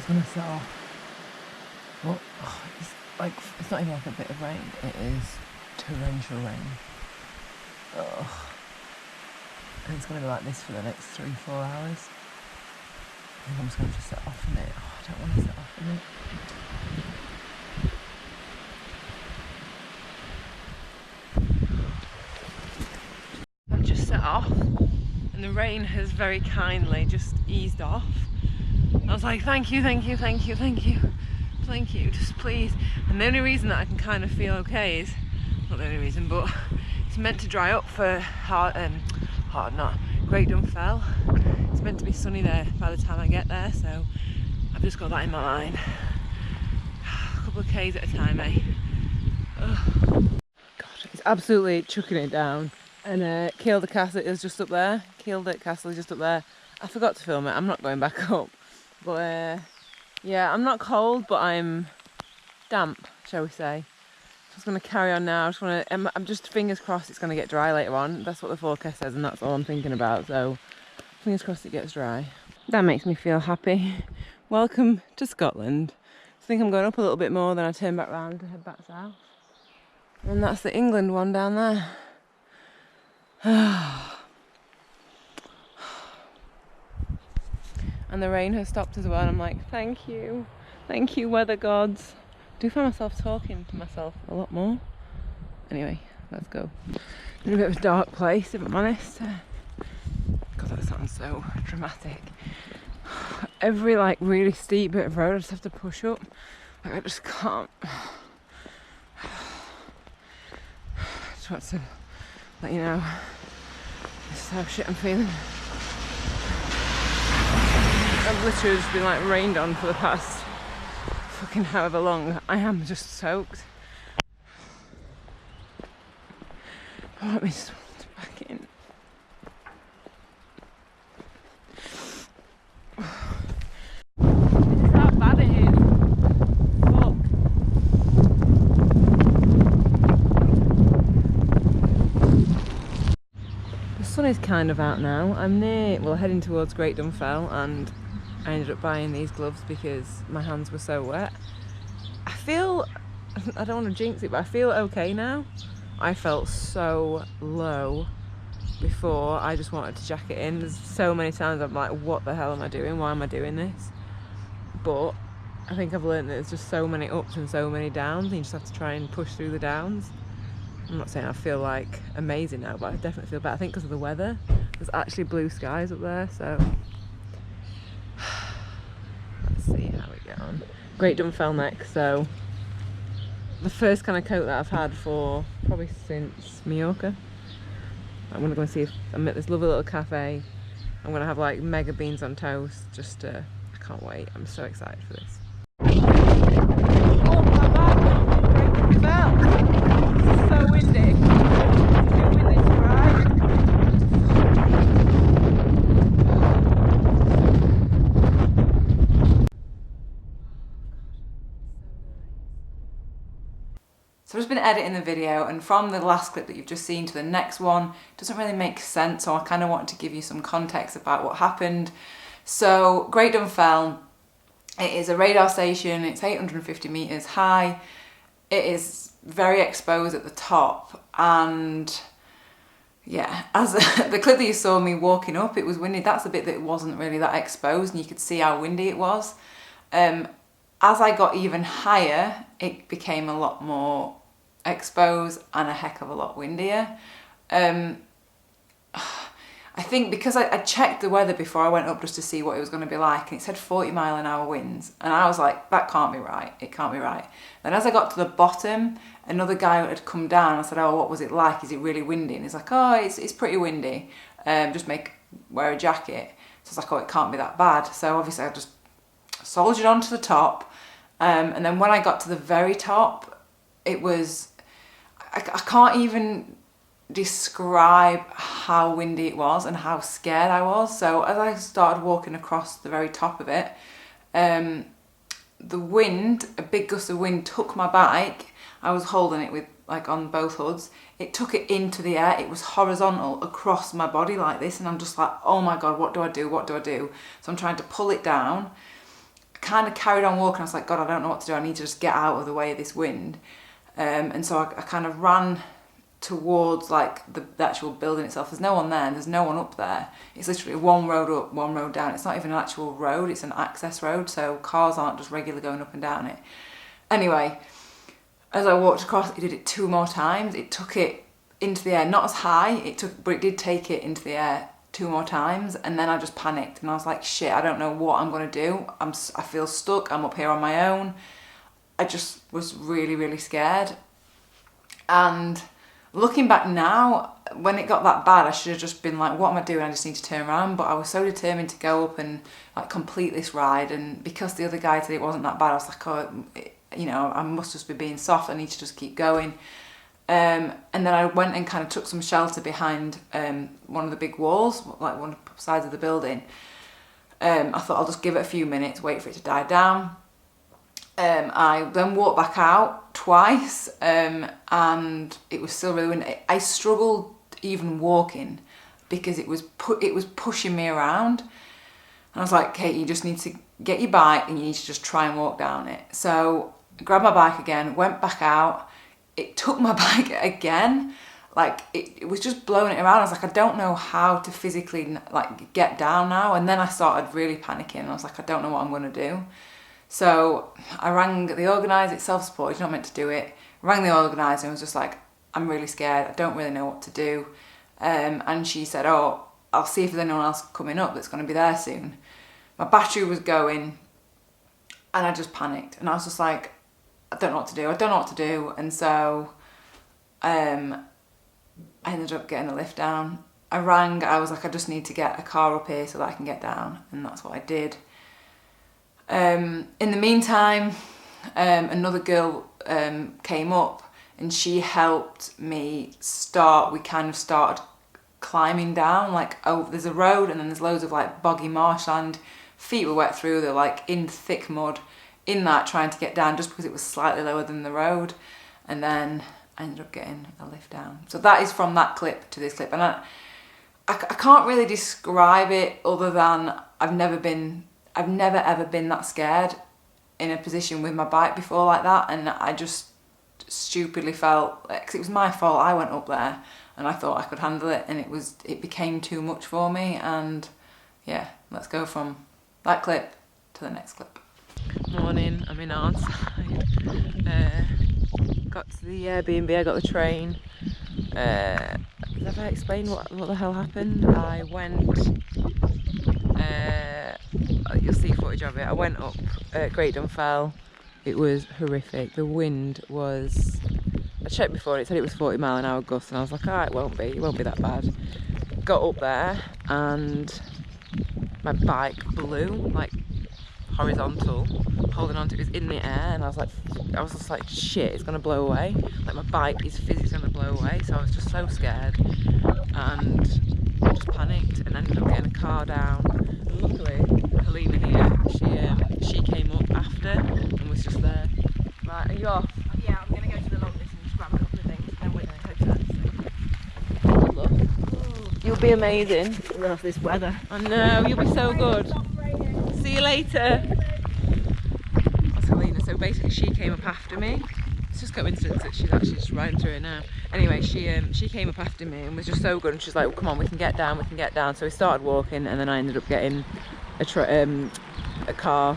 gonna set off. Well, it's like, it's not even like a bit of rain, it is torrential rain. Ugh. And it's gonna be like this for the next 3-4 hours. I think I'm just gonna have to set off in it. Oh, I don't want to set off in it. I've just set off and the rain has very kindly just eased off. I was like, thank you, thank you, thank you, thank you, thank you, just please. And the only reason that I can kind of feel okay is, not the only reason, but it's meant to dry up for Great Dun Fell. It's meant to be sunny there by the time I get there, so I've just got that in my mind. A couple of K's at a time, eh? Ugh. God, it's absolutely chucking it down. And Kielder Castle is just up there. Kielder Castle is just up there. I forgot to film it, I'm not going back up. But yeah, I'm not cold, but I'm damp, shall we say. I'm just going to carry on now. I'm just fingers crossed it's going to get dry later on. That's what the forecast says and that's all I'm thinking about. So fingers crossed it gets dry. That makes me feel happy. Welcome to Scotland. I think I'm going up a little bit more, then I turn back round to head back south. And that's the England one down there. And the rain has stopped as well, and I'm like, thank you, weather gods. I do find myself talking to myself a lot more. Anyway, let's go. In a bit of a dark place, if I'm honest. God, that sounds so dramatic. Every like really steep bit of road I just have to push up. Like I just can't. Just want to let you know this is how shit I'm feeling. I've literally just been like rained on for the past fucking however long. I am just soaked. Let me just back in. It's how bad it is. Fuck. The sun is kind of out now. I'm heading towards Great Dun Fell, and I ended up buying these gloves because my hands were so wet. I don't want to jinx it, but I feel okay now. I felt so low before. I just wanted to jack it in. There's so many times I'm like, what the hell am I doing? Why am I doing this? But I think I've learned that there's just so many ups and so many downs, and you just have to try and push through the downs. I'm not saying I feel like amazing now, but I definitely feel better. I think because of the weather. There's actually blue skies up there, so let's see how we get on. Great Dun Fell next, so the first kind of coat that I've had for probably since Mallorca. I'm gonna go and see if I'm at this lovely little cafe. I'm gonna have like mega beans on toast. I can't wait. I'm so excited for this. Oh my God! Great Dun Fell. It's so windy. It's too windy to ride. So I've just been editing the video, and from the last clip that you've just seen to the next one, it doesn't really make sense, so I kind of wanted to give you some context about what happened. So Great Dun Fell, it is a radar station, it's 850 metres high, it is very exposed at the top, and yeah, as the clip that you saw me walking up, it was windy. That's the bit that wasn't really that exposed, and you could see how windy it was. As I got even higher, it became a lot more exposed and a heck of a lot windier. I think because I checked the weather before I went up just to see what it was going to be like, and it said 40-mile-an-hour winds, and I was like, that can't be right, it can't be right. Then as I got to the bottom, another guy had come down. I said, oh, what was it like? Is it really windy? And he's like, oh, it's pretty windy, just wear a jacket. So I was like, oh, it can't be that bad. So obviously I just soldiered on to the top, and then when I got to the very top, it was, I can't even describe how windy it was and how scared I was. So as I started walking across the very top of it, the wind, a big gust of wind took my bike. I was holding it with like on both hoods. It took it into the air. It was horizontal across my body like this, and I'm just like, oh my God, what do I do? What do I do? So I'm trying to pull it down. I kind of carried on walking. I was like, God, I don't know what to do. I need to just get out of the way of this wind. And so I kind of ran towards like the actual building itself. There's no one there, and there's no one up there. It's literally one road up, one road down. It's not even an actual road, it's an access road, so cars aren't just regularly going up and down it. Anyway, as I walked across, it did it 2 more times. It took it into the air, not as high, but it did take it into the air 2 more times, and then I just panicked and I was like, shit, I don't know what I'm gonna do. I feel stuck, I'm up here on my own. I just was really, really scared. And looking back now, when it got that bad, I should have just been like, what am I doing? I just need to turn around. But I was so determined to go up and like complete this ride. And because the other guy said it wasn't that bad, I was like, oh, you know, I must just be being soft. I need to just keep going. And then I went and kind of took some shelter behind one of the big walls, like one of the sides of the building. I thought I'll just give it a few minutes, wait for it to die down. I then walked back out twice, and it was still really windy. I struggled even walking because it was pushing me around. And I was like, Kate, you just need to get your bike and you need to just try and walk down it. So I grabbed my bike again, went back out. It took my bike again. Like it was just blowing it around. I was like, I don't know how to physically like get down now. And then I started really panicking. I was like, I don't know what I'm going to do. So I rang the organiser. It's self-supported, you're not meant to do it. I rang the organiser and was just like, I'm really scared, I don't really know what to do. And she said, oh, I'll see if there's anyone else coming up that's going to be there soon. My battery was going and I just panicked. And I was just like, I don't know what to do. And so I ended up getting a lift down. I was like, I just need to get a car up here so that I can get down. And that's what I did. In the meantime, another girl came up and she helped me we kind of started climbing down, like, oh, there's a road and then there's loads of like boggy marshland. Feet were wet through, they're like in thick mud, in that trying to get down just because it was slightly lower than the road. And then I ended up getting a lift down. So that is from that clip to this clip. And I can't really describe it other than I've never ever been that scared in a position with my bike before like that, and I just stupidly felt like, 'cause it was my fault, I went up there and I thought I could handle it, and it became too much for me. And yeah, let's go from that clip to the next clip. Morning, I'm in Arnside. Got to the Airbnb, I got the train. Have I explained what the hell happened? I went, you'll see footage of it. I went up Great Dunfell. It was horrific. The wind was, I checked before, it said it was 40-mile-an-hour gusts, and I was like, it won't be that bad. Got up there and my bike blew, like horizontal, holding onto it, was in the air, and I was just like, shit, it's gonna blow away. Like my bike is physically gonna blow away, so I was just so scared and just panicked and ended up getting a car down. And luckily, Helena here, she came up after and was just there. Right, are you off? Yeah, I'm gonna go to the long distance, grab a couple of things, and then we're going to Good luck. You'll be amazing. I love this weather. I know, you'll be so good. See you later. That's Helena. So basically she came up after me. It's just coincidence that she's actually just riding through it now. Anyway, she came up after me and was just so good, and she's like, well, come on, we can get down. So we started walking, and then I ended up getting a car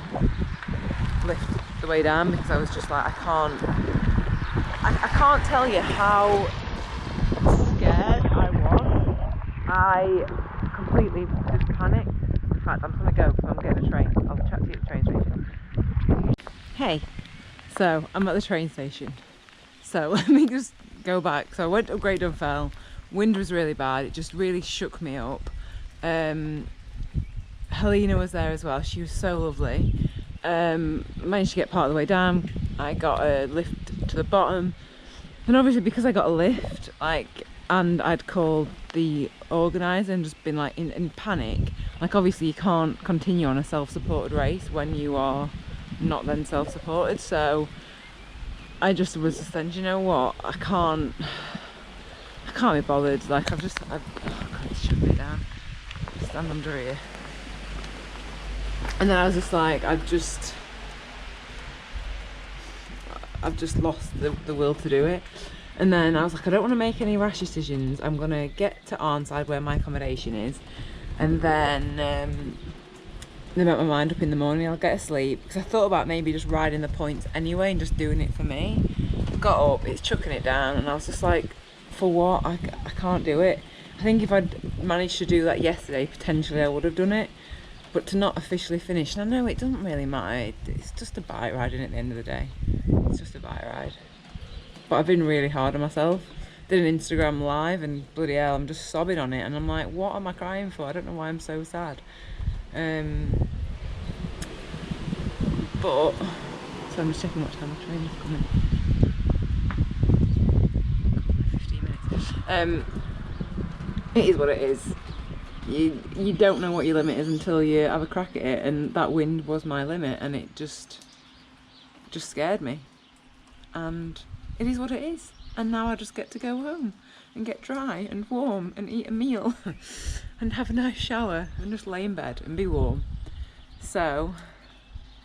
lift the way down, because I was just like, I can't tell you how scared I was. I completely just panicked. In fact, I'm gonna go because I'm getting a train. I'll chat to you at the train station. Hey, so I'm at the train station. So let me just go back. So I went up Great Dunfell. Wind was really bad. It just really shook me up. Helena was there as well. She was so lovely. Managed to get part of the way down. I got a lift to the bottom. And obviously because I got a lift, and I'd called the organiser and just been like in panic. Like obviously you can't continue on a self-supported race when you are not then self-supported. So I just was just saying, you know what, I can't be bothered. Like oh God, it's shut me down. Stand under here. And then I was just like, I just I've just lost the will to do it. And then I was like, I don't want to make any rash decisions. I'm going to get to Arnside where my accommodation is, and then make my mind up in the morning. I'll get a sleep, because I thought about maybe just riding the points anyway and just doing it for me. Got up, it's chucking it down, and I was just like, for what? I can't do it. I think if I'd managed to do that yesterday, potentially I would have done it. But to not officially finish, and I know it doesn't really matter, it's just a bike riding at the end of the day. It's just a bike ride. But I've been really hard on myself. Did an Instagram live, and bloody hell, I'm just sobbing on it, and I'm like, what am I crying for? I don't know why I'm so sad. But, so I'm just checking what time the train is coming. 15 minutes. It is what it is. You don't know what your limit is until you have a crack at it, and that wind was my limit, and it just scared me. And it is what it is. And now I just get to go home and get dry and warm and eat a meal and have a nice shower and just lay in bed and be warm. So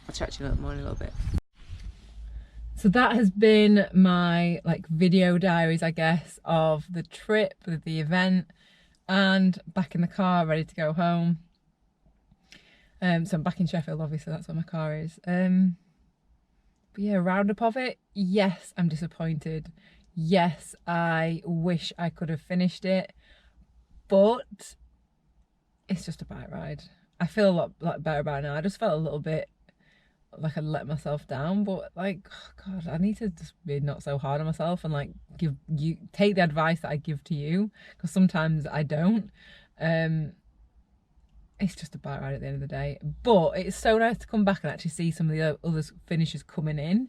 I'll chat to you in the morning a little bit. So that has been my video diaries, I guess, of the trip, of the event, and back in the car ready to go home. So I'm back in Sheffield, obviously, that's where my car is. But yeah, roundup of it, yes, I'm disappointed. Yes, I wish I could have finished it, but it's just a bike ride. I feel a lot better about it now. I just felt a little bit like I let myself down, but oh God, I need to just be not so hard on myself and take the advice that I give to you, because sometimes I don't. It's just a bike ride at the end of the day, but it's so nice to come back and actually see some of the other finishers coming in.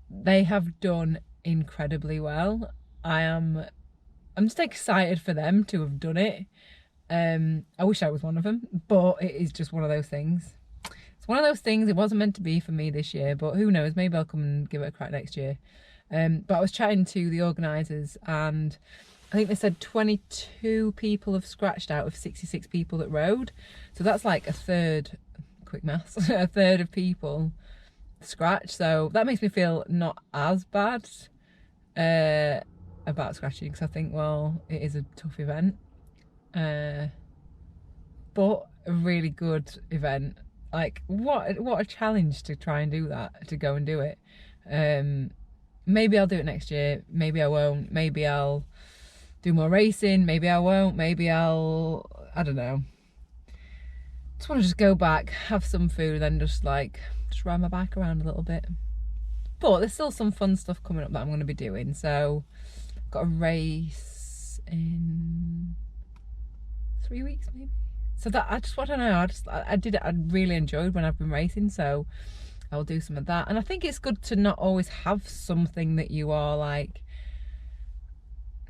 They have done incredibly well. I'm just excited for them to have done it. I wish I was one of them, but it is just one of those things. It's one of those things. It wasn't meant to be for me this year, but who knows, maybe I'll come and give it a crack next year. But I was chatting to the organisers, and I think they said 22 people have scratched out of 66 people that rode. So that's like a third, quick maths, a third of people scratch. So that makes me feel not as bad about scratching, because I think, well, it is a tough event. But a really good event. What a challenge to try and do that, to go and do it. Maybe I'll do it next year, maybe I won't, maybe I'll do more racing, maybe I won't, maybe I don't know. Just want to just go back, have some food, then just ride my bike around a little bit. But there's still some fun stuff coming up that I'm going to be doing. So I've got a race in 3 weeks maybe. So that I don't know, I really enjoyed when I've been racing, so I'll do some of that. And I think it's good to not always have something that you are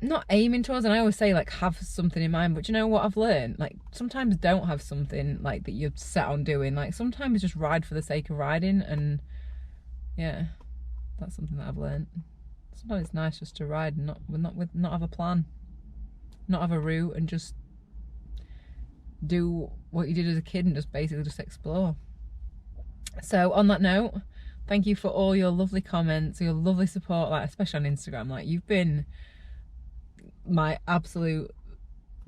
not aiming towards. And I always say have something in mind, but you know what I've learned? Sometimes don't have something that you're set on doing. Sometimes just ride for the sake of riding, and yeah, that's something that I've learned. Sometimes it's nice just to ride and not have a plan, not have a route, and just do what you did as a kid and just basically just explore. So on that note, thank you for all your lovely comments, your lovely support, especially on Instagram. You've been my absolute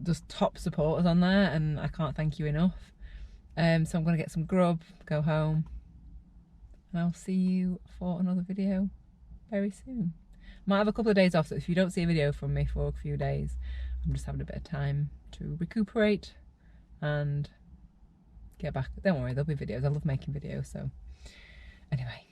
just top supporters on there, and I can't thank you enough. So I'm gonna get some grub, go home, and I'll see you for another video very soon. Might have a couple of days off, so if you don't see a video from me for a few days, I'm just having a bit of time to recuperate and get back. Don't worry, there'll be videos. I love making videos. So anyway,